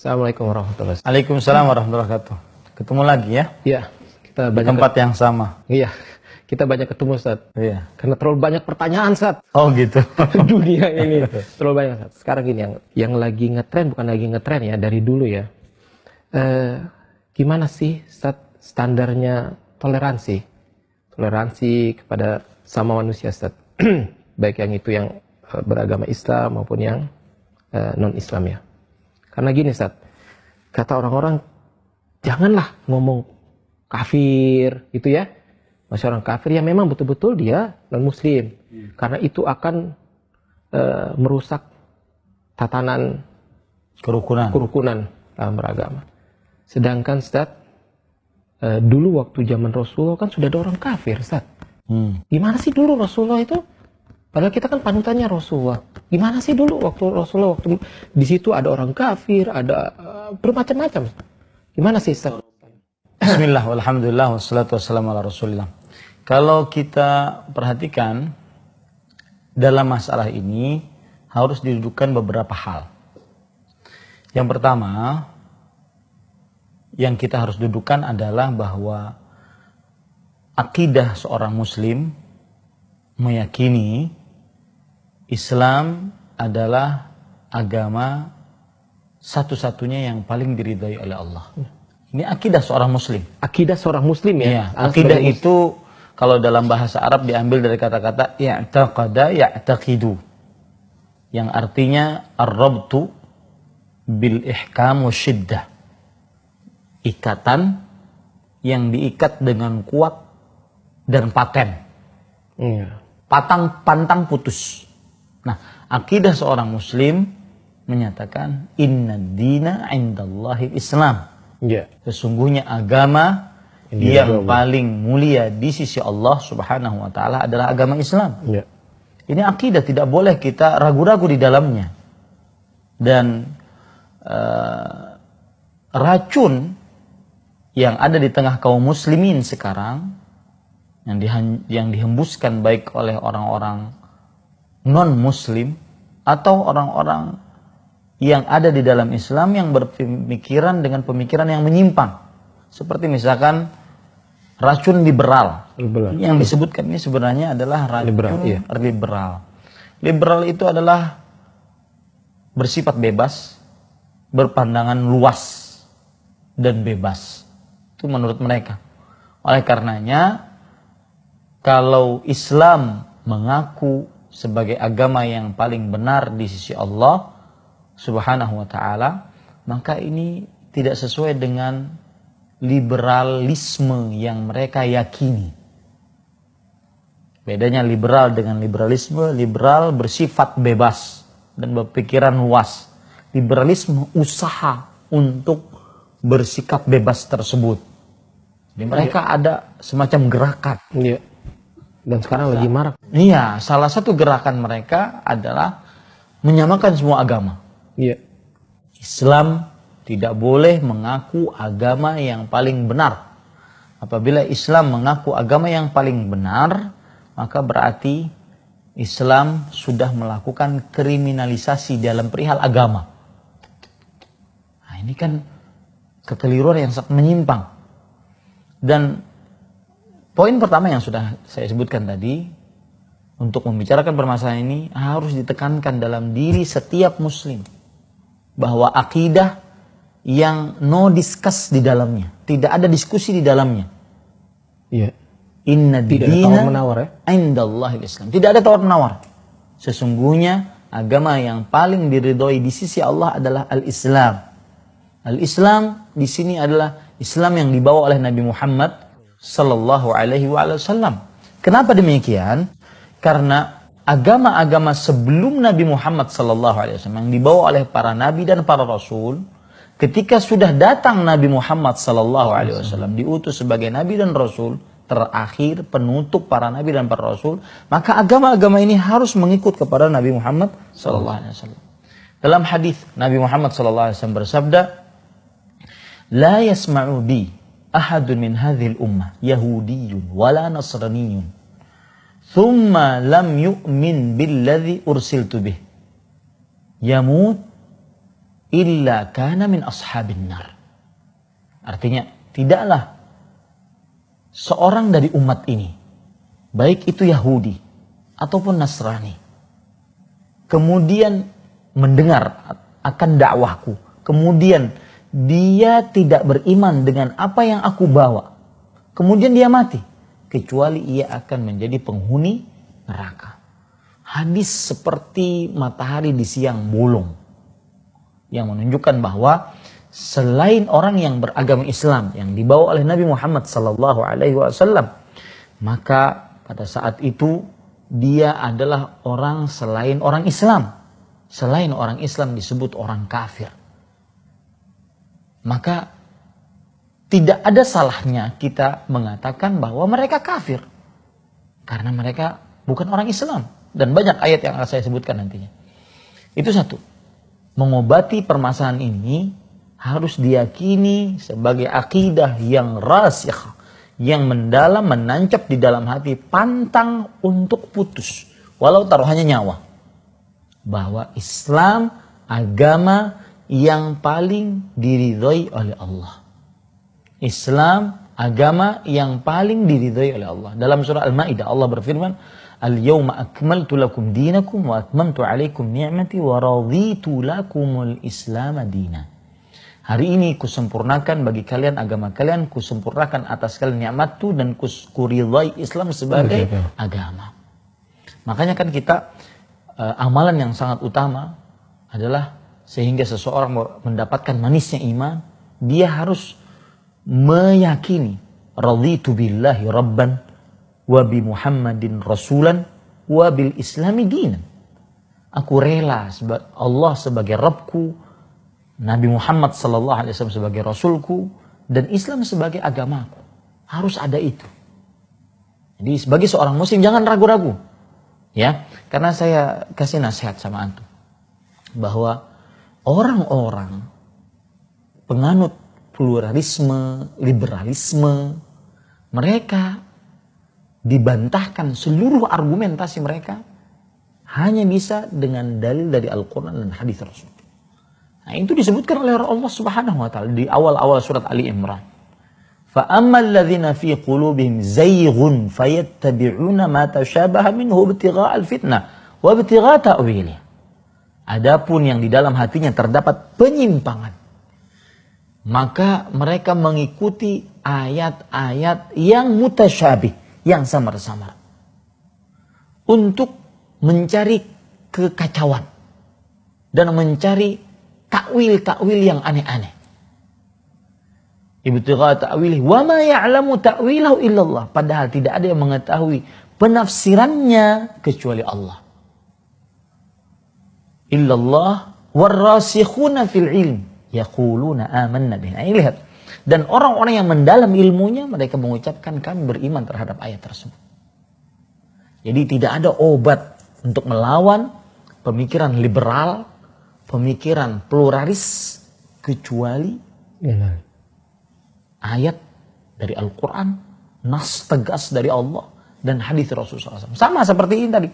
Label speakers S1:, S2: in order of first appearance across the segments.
S1: Assalamualaikum warahmatullahi wabarakatuh.
S2: Waalaikumsalam warahmatullahi wabarakatuh. Ketemu lagi ya?
S1: Iya, kita
S2: Di
S1: banyak
S2: tempat yang sama.
S1: Iya, kita banyak ketemu Ustaz.
S2: Iya.
S1: Karena terlalu banyak pertanyaan Ustaz.
S2: Oh gitu.
S1: Dunia ini terlalu banyak Ustaz. Sekarang gini yang lagi ngetren, bukan lagi ngetren ya, dari dulu ya. Gimana sih Ustaz standarnya toleransi? Toleransi kepada sama manusia Ustaz. Baik yang itu yang beragama Islam maupun yang non-Islam ya. Karena gini Ustaz, kata orang-orang, janganlah ngomong kafir gitu ya. Masih orang kafir ya memang betul-betul dia non-muslim. Karena itu akan merusak tatanan kerukunan dalam beragama. Sedangkan Ustaz, dulu waktu zaman Rasulullah kan sudah ada orang kafir Ustaz. Gimana sih dulu Rasulullah itu? Padahal kita kan panutannya Rasulullah. Gimana sih dulu waktu Rasulullah, waktu di situ ada orang kafir, ada bermacam-macam. Gimana sih Ustaz?
S2: Bismillah, walhamdulillah, wassalatu wassalamu ala rasulillah. Kalau kita perhatikan dalam masalah ini harus didudukkan beberapa hal. Yang pertama yang kita harus dudukkan adalah bahwa akidah seorang muslim meyakini Islam adalah agama satu-satunya yang paling diridhai oleh Allah. Ini akidah seorang muslim.
S1: Akidah seorang muslim ya?
S2: Iya, akidah itu kalau dalam bahasa Arab diambil dari kata-kata i'taqada ya'taqidu. Yang artinya ar-rabtu bil ihkam wa syiddah. Ikatan yang diikat dengan kuat dan paten. Pantang putus. Nah, akidah seorang muslim menyatakan inna dina indallahi Islam. Sesungguhnya agama yang paling mulia di sisi Allah Subhanahu wa taala adalah agama Islam. Ini akidah, tidak boleh kita ragu-ragu di dalamnya. Dan racun yang ada di tengah kaum muslimin sekarang yang dihembuskan baik oleh orang-orang non-muslim atau orang-orang yang ada di dalam Islam yang berpemikiran dengan pemikiran yang menyimpang. Seperti misalkan racun liberal. Yang disebutkan ini sebenarnya adalah racun liberal. Liberal itu adalah bersifat bebas, berpandangan luas dan bebas. Itu menurut mereka. Oleh karenanya, kalau Islam mengaku sebagai agama yang paling benar di sisi Allah Subhanahu wa taala, maka ini tidak sesuai dengan liberalisme yang mereka yakini. Bedanya liberal dengan liberalisme, liberal bersifat bebas dan berpikiran luas. Liberalisme usaha untuk bersikap bebas tersebut. Jadi mereka ada semacam gerakan.
S1: Dan sekarang lagi marak.
S2: Iya, salah satu gerakan mereka adalah menyamakan semua agama. Islam tidak boleh mengaku agama yang paling benar. Apabila Islam mengaku agama yang paling benar, maka berarti Islam sudah melakukan kriminalisasi dalam perihal agama. Nah, ini kan kekeliruan yang sangat menyimpang. Dan poin pertama yang sudah saya sebutkan tadi, untuk membicarakan permasalahan ini harus ditekankan dalam diri setiap muslim bahwa akidah yang no discuss di dalamnya, tidak ada diskusi di dalamnya. Inna dina indallahi Islam. Tidak ada tawar menawar. Sesungguhnya agama yang paling diridhoi di sisi Allah adalah al-Islam. Al-Islam di sini adalah Islam yang dibawa oleh Nabi Muhammad sallallahu alaihi wasallam. Kenapa demikian? Karena agama-agama sebelum Nabi Muhammad sallallahu alaihi wasallam yang dibawa oleh para nabi dan para rasul, ketika sudah datang Nabi Muhammad sallallahu alaihi wasallam diutus sebagai nabi dan rasul terakhir, penutup para nabi dan para rasul, maka agama-agama ini harus mengikut kepada Nabi Muhammad sallallahu alaihi wasallam. Dalam hadis Nabi Muhammad sallallahu alaihi wasallam bersabda, "La yasma'u bi ahadun min hadhil ummah yahudiyyun wala nasraniyyun thumma lam yu'min billadhi ursiltu bih yamut illa kana min ashabin nar. Artinya, tidaklah seorang dari umat ini, baik itu Yahudi ataupun Nasrani, kemudian mendengar akan dakwahku, kemudian dia tidak beriman dengan apa yang aku bawa, kemudian dia mati, kecuali ia akan menjadi penghuni neraka. Hadis seperti matahari di siang bolong, yang menunjukkan bahwa selain orang yang beragama Islam yang dibawa oleh Nabi Muhammad SAW, maka pada saat itu dia adalah orang selain orang Islam. Selain orang Islam disebut orang kafir. Maka tidak ada salahnya kita mengatakan bahwa mereka kafir, karena mereka bukan orang Islam. Dan banyak ayat yang akan saya sebutkan nantinya. Itu satu. Mengobati permasalahan ini harus diyakini sebagai akidah yang rasikh, yang mendalam, menancap di dalam hati, pantang untuk putus, walau taruhannya nyawa. Bahwa Islam agama yang paling diridhoi oleh Allah. Islam agama yang paling diridhoi oleh Allah. Dalam surah Al-Maidah Allah berfirman, "Al-yawma akmaltu lakum dinakum wa atmamtu 'alaikum ni'mati wa raditu lakumul Islam dina." Hari ini kusempurnakan bagi kalian agama kalian, kusempurnakan atas kalian nikmatku dan kuridhai Islam sebagai agama. Makanya kan kita amalan yang sangat utama adalah sehingga seseorang mendapatkan manisnya iman, dia harus meyakini raditu billahi rabban wa bi Muhammadin rasulan wa bil islami dinan. Aku rela Allah sebagai Rabbku, Nabi Muhammad SAW sebagai Rasulku, dan Islam sebagai agamaku. Harus ada itu. Jadi sebagai seorang muslim jangan ragu-ragu. Ya, karena saya kasih nasihat sama antum bahwa orang-orang penganut pluralisme, liberalisme, mereka dibantahkan seluruh argumentasi mereka hanya bisa dengan dalil dari Al-Quran dan hadis Rasul. Nah, itu disebutkan oleh Allah Subhanahu wa taala di awal-awal surat Ali Imran. Fa ammal ladzina fi qulubihim zayghun fayattabi'una ma tashabaha minhu ibtigha'al fitnah wa ibtigha' ta'wilih. Adapun yang di dalam hatinya terdapat penyimpangan, maka mereka mengikuti ayat-ayat yang mutasyabih, yang samar-samar, untuk mencari kekacauan dan mencari takwil-takwil yang aneh-aneh. Ibtigha' ta'wilih wa ma ya'lamu ta'wilahu illallah. Padahal tidak ada yang mengetahui penafsirannya kecuali Allah. Illallah warrasikhuna fil ilm yaquluna amanna bihi. Nah, lihat. Dan orang-orang yang mendalam ilmunya, mereka mengucapkan kami beriman terhadap ayat tersebut. Jadi tidak ada obat untuk melawan pemikiran liberal, pemikiran pluralis, kecuali ayat dari Al-Quran, nas tegas dari Allah, dan hadis Rasulullah SAW. Sama seperti ini tadi.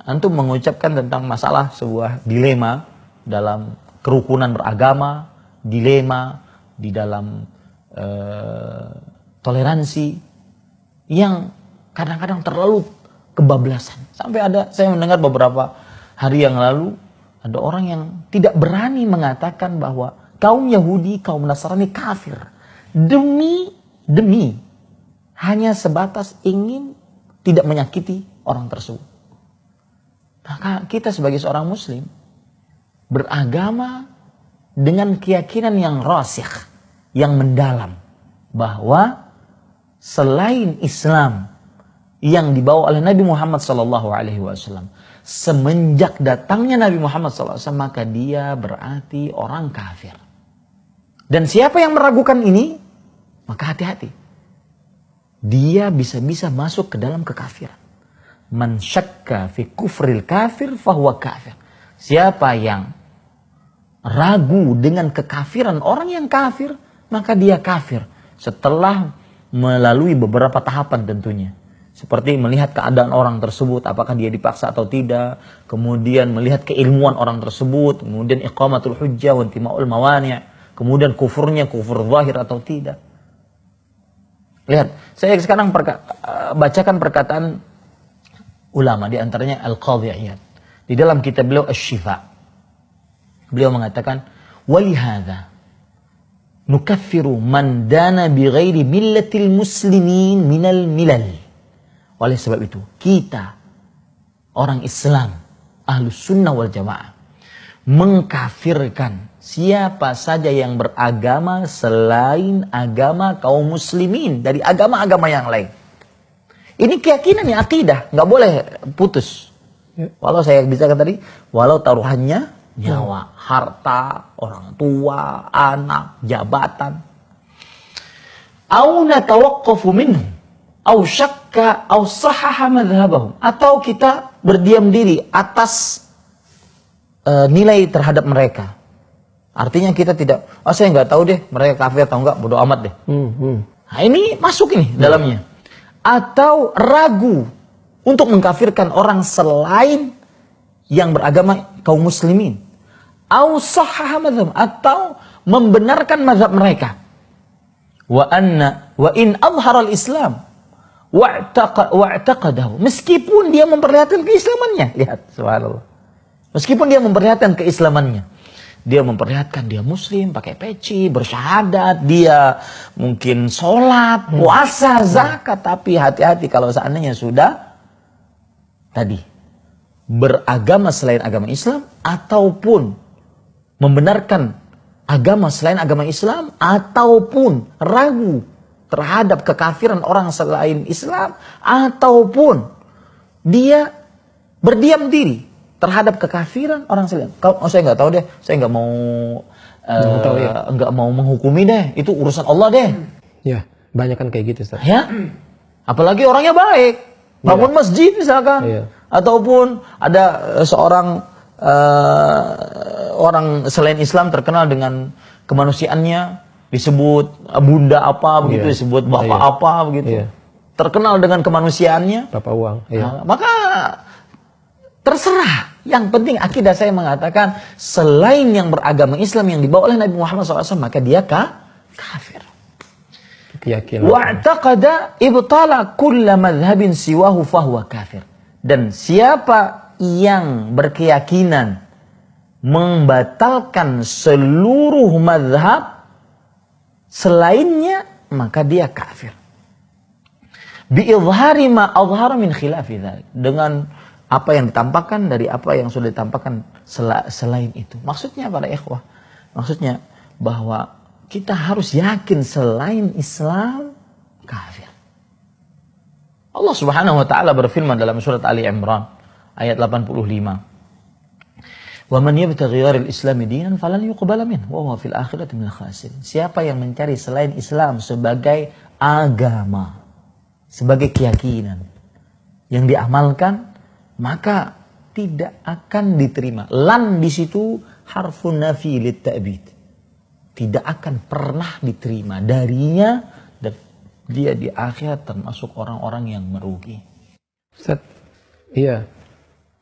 S2: Antum mengucapkan tentang masalah sebuah dilema dalam kerukunan beragama, dilema di dalam toleransi yang kadang-kadang terlalu kebablasan. Sampai ada, saya mendengar beberapa hari yang lalu, ada orang yang tidak berani mengatakan bahwa kaum Yahudi, kaum Nasrani kafir. Demi hanya sebatas ingin tidak menyakiti orang tersebut. Maka kita sebagai seorang muslim beragama dengan keyakinan yang rasikh, yang mendalam, bahwa selain Islam yang dibawa oleh Nabi Muhammad SAW, semenjak datangnya Nabi Muhammad SAW, maka dia berarti orang kafir. Dan siapa yang meragukan ini, maka hati-hati. Dia bisa-bisa masuk ke dalam kekafiran. Man syakka fi kufril kafir fahuwa kafir. Siapa yang ragu dengan kekafiran orang yang kafir, maka dia kafir. Setelah melalui beberapa tahapan tentunya. Seperti melihat keadaan orang tersebut, apakah dia dipaksa atau tidak. Kemudian melihat keilmuan orang tersebut. Kemudian iqamatul hujjah wa intima'ul mawani'. Kemudian kufurnya, kufur zahir atau tidak. Lihat, saya sekarang bacakan perkataan ulama. Di antaranya Al-Qadhi Iyad. Di dalam kitab beliau Asy-Syifa. Beliau mengatakan, walihada nukaffiru man dana bighairi millatil muslimin minal milal. Oleh sebab itu, kita, orang Islam, Ahlus Sunnah wal Jamaah, mengkafirkan siapa saja yang beragama selain agama kaum muslimin dari agama-agama yang lain. Ini keyakinan ya, akidah, nggak boleh putus. Walau saya bisa kata tadi, walau taruhannya nyawa, harta, orang tua, anak, jabatan. Au natawaqqafu minhum au syakka au sahaha madhhabahum, atau kita berdiam diri atas nilai terhadap mereka. Artinya kita tidak, saya nggak tahu deh mereka kafir atau enggak, bodo amat deh. Nah, ini masuk ini dalamnya. Atau ragu untuk mengkafirkan orang selain yang beragama kaum muslimin. Au sahaha madhhabahum, atau membenarkan mazhab mereka. Wa in azhara al-Islam wa'taqadahu, meskipun dia memperlihatkan keislamannya. Lihat, subhanallah. Meskipun dia memperlihatkan keislamannya, dia memperlihatkan dia muslim, pakai peci, bersyahadat, dia mungkin sholat, puasa, zakat, tapi hati-hati kalau seandainya sudah tadi beragama selain agama Islam, ataupun membenarkan agama selain agama Islam, ataupun ragu terhadap kekafiran orang selain Islam, ataupun dia berdiam diri terhadap kekafiran orang selain. Kalau saya nggak tahu deh, saya nggak mau nggak mau menghukumi deh, itu urusan Allah deh.
S1: Ya, banyak kan kayak gitu, Ustaz.
S2: Ya, apalagi orangnya baik, bangun masjid misalkan, ataupun ada seorang orang selain Islam terkenal dengan kemanusiaannya, disebut bunda apa begitu, disebut bapak apa begitu, terkenal dengan kemanusiaannya,
S1: bapak uang.
S2: Nah, maka terserah. Yang penting akidah saya mengatakan selain yang beragama Islam yang dibawa oleh Nabi Muhammad SAW, maka dia kafir.
S1: Keyakinan.
S2: Wa'taqada ibtala kulla madhhabin siwahu fahuwa kafir. Dan siapa yang berkeyakinan membatalkan seluruh madhab selainnya, maka dia kafir. Bi'idhari ma adhara min khilafi dzalik, dengan apa yang ditampakkan dari apa yang sudah ditampakkan selain itu. Maksudnya para ikhwah, maksudnya bahwa kita harus yakin selain Islam kafir. Allah Subhanahu wa taala berfirman dalam surat Ali Imran ayat 85. Wa man yabtaghi ghairil islami dinan falan yuqbala minhu wa huwa fil akhirati minal khasirin. Siapa yang mencari selain Islam sebagai agama, sebagai keyakinan yang diamalkan, maka tidak akan diterima. Lan di situ harfun nafi lit ta'bid. Tidak akan pernah diterima darinya, dan dia di akhirat termasuk orang-orang yang merugi.
S1: Ustaz, iya.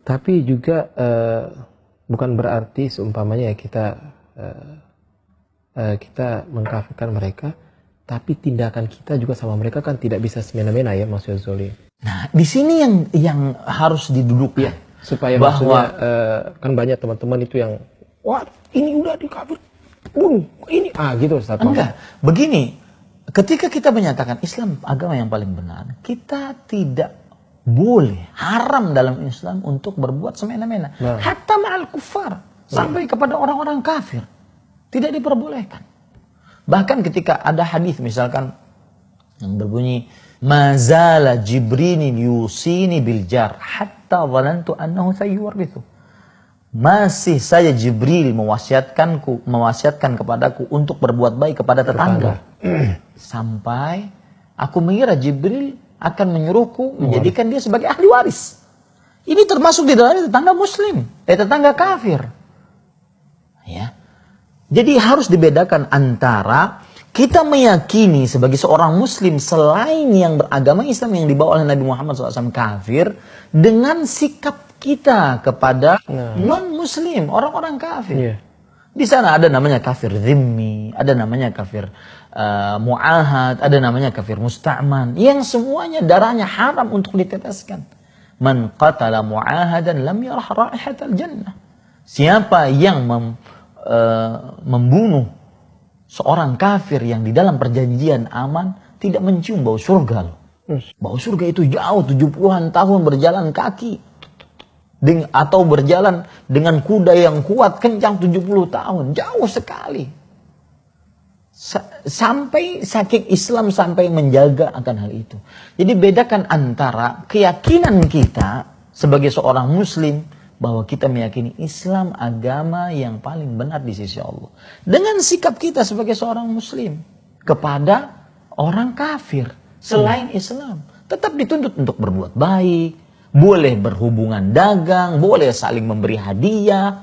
S1: Tapi juga bukan berarti seumpamanya kita mengkafirkan mereka, tapi tindakan kita juga sama mereka kan tidak bisa semena-mena ya, maksudnya zolim.
S2: Nah, di sini yang harus didudukkan,
S1: ya, supaya
S2: bahwa
S1: maksudnya kan banyak teman-teman itu yang wah ini udah dikafir, ini gitu Ustaz.
S2: Enggak, begini, ketika kita menyatakan Islam agama yang paling benar, kita tidak boleh, haram dalam Islam untuk berbuat semena-mena. Hatta ma'al kuffar, sampai kepada orang-orang kafir, tidak diperbolehkan. Bahkan ketika ada hadis misalkan yang berbunyi mazala Jibril yusini bil jar hatta dhanantu annahu sayuwarrithu. Masih saja Jibril mewasiatkan kepadaku untuk berbuat baik kepada tetangga. Sampai aku mengira Jibril akan menyuruhku menjadikan dia sebagai ahli waris. Ini termasuk di dalamnya tetangga muslim, tetangga kafir. Ya. Jadi harus dibedakan antara Kita meyakini sebagai seorang muslim selain yang beragama Islam yang dibawa oleh Nabi Muhammad SAW kafir, dengan sikap kita kepada non-muslim, orang-orang kafir.
S1: Iya.
S2: Di sana ada namanya kafir zimmi, ada namanya kafir mu'ahad, ada namanya kafir musta'man, yang semuanya darahnya haram untuk diteteskan. Man qatala mu'ahadan lam yarah raihatal jannah. Siapa yang membunuh seorang kafir yang di dalam perjanjian aman, tidak mencium bau surga loh. Bau surga itu jauh, 70-an tahun berjalan kaki. Atau berjalan dengan kuda yang kuat, kencang 70 tahun. Jauh sekali. Sampai saking Islam sampai menjaga akan hal itu. Jadi bedakan antara keyakinan kita sebagai seorang muslim, bahwa kita meyakini Islam agama yang paling benar di sisi Allah, dengan sikap kita sebagai seorang muslim kepada orang kafir selain Islam. Tetap dituntut untuk berbuat baik, boleh berhubungan dagang, boleh saling memberi hadiah.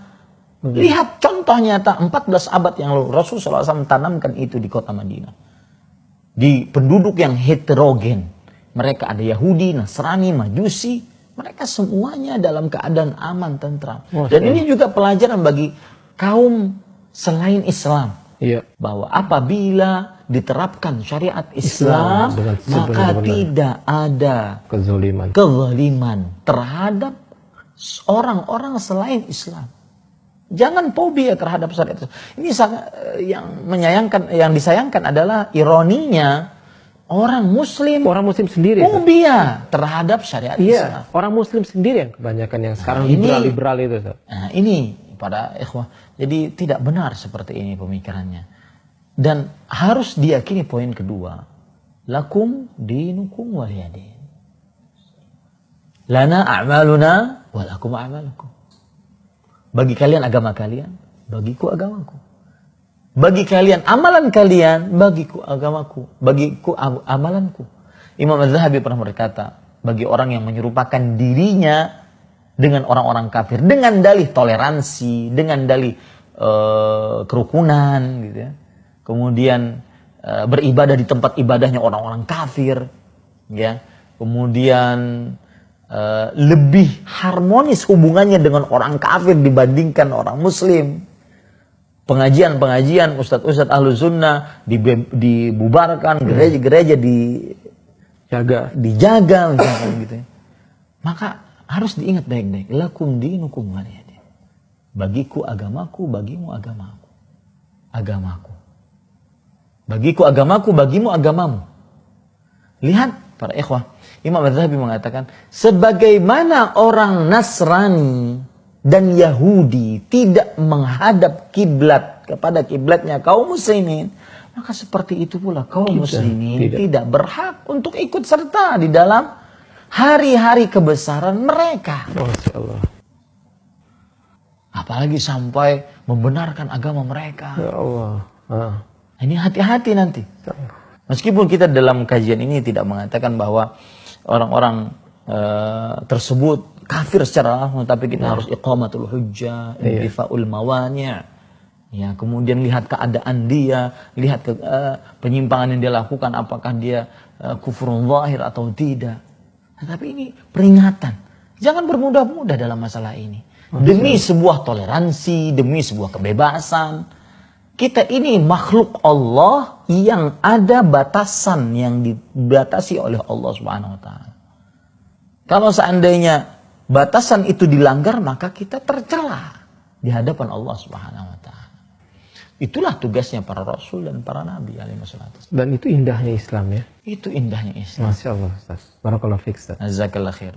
S2: Lihat contoh nyata 14 abad yang lalu Rasulullah SAW tanamkan itu di kota Madinah. Di penduduk yang heterogen. Mereka ada Yahudi, Nasrani, Majusi. Mereka semuanya dalam keadaan aman, tentram. Dan ini juga pelajaran bagi kaum selain Islam.
S1: Iya.
S2: Bahwa apabila diterapkan syariat Islam maka tidak ada kezaliman terhadap orang-orang selain Islam. Jangan fobia terhadap syariat Islam. Ini yang disayangkan adalah ironinya, orang muslim
S1: sendiri
S2: fobia terhadap syariat Islam.
S1: Orang muslim sendiri yang kebanyakan yang sekarang liberal itu.
S2: Nah, ini para ikhwah. Jadi tidak benar seperti ini pemikirannya. Dan harus diyakini poin kedua. Lakum dinukum waliyadin. Lana a'maluna walakum a'malukum. Bagi kalian agama kalian, bagiku agamaku. Bagi kalian amalan kalian, bagiku agamaku, bagiku amalanku. Imam Az-Zahabi pernah berkata, bagi orang yang menyerupakan dirinya dengan orang-orang kafir, dengan dalih toleransi, dengan dalih kerukunan, gitu ya. Kemudian beribadah di tempat ibadahnya orang-orang kafir, ya. Kemudian lebih harmonis hubungannya dengan orang kafir dibandingkan orang muslim. Pengajian-pengajian ustadz-ustadz ahlu sunnah dibubarkan, gereja-gereja dijaga misalkan gitu ya. Maka harus diingat baik-baik, lakum dinukum waliyadin. Bagiku agamaku, bagimu agamaku. Agamaku. Bagiku agamaku, bagimu agamamu. Lihat para ikhwah, Imam Az-Zahabi mengatakan, sebagaimana orang Nasrani dan Yahudi tidak menghadap kiblat kepada kiblatnya kaum muslimin, maka seperti itu pula kaum muslimin tidak berhak untuk ikut serta di dalam hari-hari kebesaran mereka.
S1: Masya Allah.
S2: Apalagi sampai membenarkan agama mereka.
S1: Ya Allah.
S2: Ini hati-hati nanti. Meskipun kita dalam kajian ini tidak mengatakan bahwa orang-orang tersebut kafir secara langsung, tapi kita harus iqamatul hujjah, intifaul mawani'. Ya, kemudian lihat keadaan dia, lihat penyimpangan yang dia lakukan, apakah dia kufrun zahir atau tidak. Tapi ini peringatan. Jangan bermudah-mudah dalam masalah ini. Demi sebuah toleransi, demi sebuah kebebasan. Kita ini makhluk Allah yang ada batasan yang dibatasi oleh Allah Subhanahu wa taala. Kalau seandainya batasan itu dilanggar, maka kita tercela di hadapan Allah Subhanahu wa taala. Itulah tugasnya para rasul dan para nabi alaihi wasallam.
S1: Dan itu indahnya Islam ya.
S2: Itu indahnya Islam.
S1: Masya Allah Ustaz. Barakallahu fiik Ustaz.
S2: Jazakallahu khair.